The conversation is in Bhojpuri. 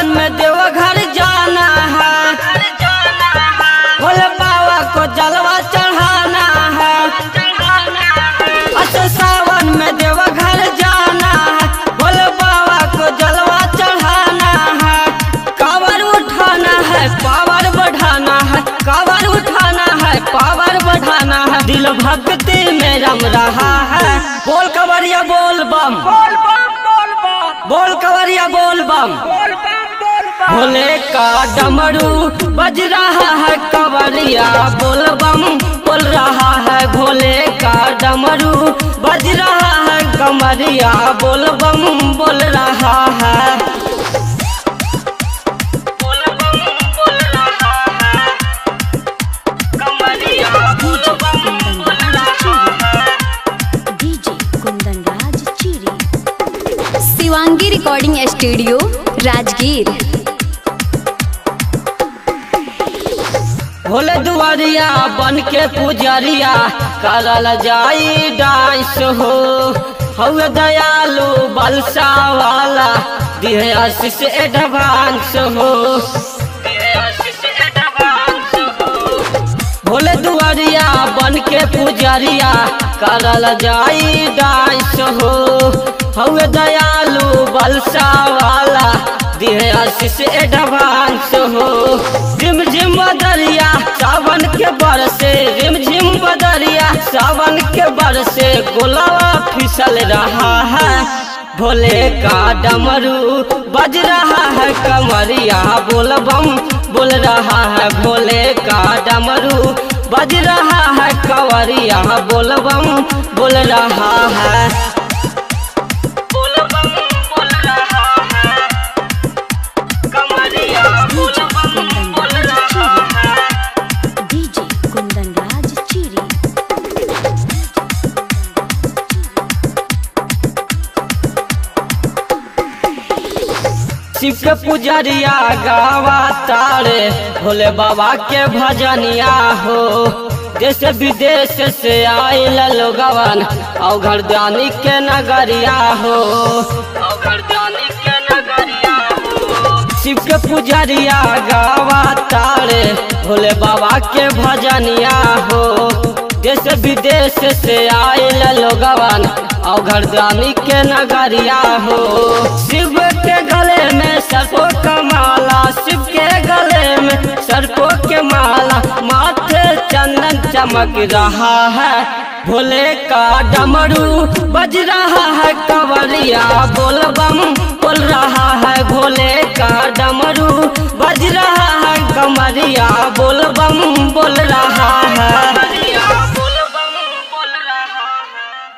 सावन में देवघर जाना है, भोले बाबा को जलवा चढ़ाना है। अच्छा सावन में देवघर जाना है, भोले बाबा को जलवा चढ़ाना है। कांवर उठाना है, पावर बढ़ाना है, कांवर उठाना है, पावर बढ़ाना है। दिल भक्ति में रम रहा है। बोल कंवरिया बोल बम, बोल कंवरिया बोल बम। भोले का डमरू बज रहा है, कंवरिया बोल बम बोल रहा है। भोले का डमरू बज रहा है, कंवरिया बोल बम बोल रहा है। बोल बम बोल रहा है, कंवरिया बोल बम बोल रहा है। DJ Kundan Raj चिरी, Shivangi recording studio Rajgir. Bhole दुआरिया बन के पुजरिया करल जाई डांस हो। हवे दयालु बलसा वाला दिहे आशीष एडवांस हो। भोले दुआरिया बन के पुजरिया करल जाई डांस हो। हवे दयालु बलसा वाला दिहे आशीष एडवांस हो। झिम झिम बदरिया सावन के बरसे, झिम झिम बदरिया सावन के बरसे, गोलावा फिसल रहा है। भोले का डमरू बज रहा है, कंवरिया बोल बम बोल रहा है। भोले का डमरू बज रहा है, कंवरिया बोल बम बोल रहा है। बोल बम बोल रहा है, कंवरिया बोल बम बोल रहा है। डीजे कुंदन राज चिरी, शिव के पुजरिया गावा तारे भोले बाबा के भजनिया हो। देश विदेश से आइल लोगवन अवघर दानी के नगरिया हो। अवघर दानी के नगरिया हो। शिव के पुजरिया गावा तारे भोले बाबा के भजनिया हो। देश विदेश से आइल लोगवन अवघर दानी के नगरिया हो। शिव के गले में सरसों का माला, शिव के गले में सरसों के माला, माथे चंदन चमक रहा है। भोले का डमरू बज रहा है, कंवरिया बोल बम बोल रहा है। भोले का डमरू बज रहा है, कंवरिया बोल बम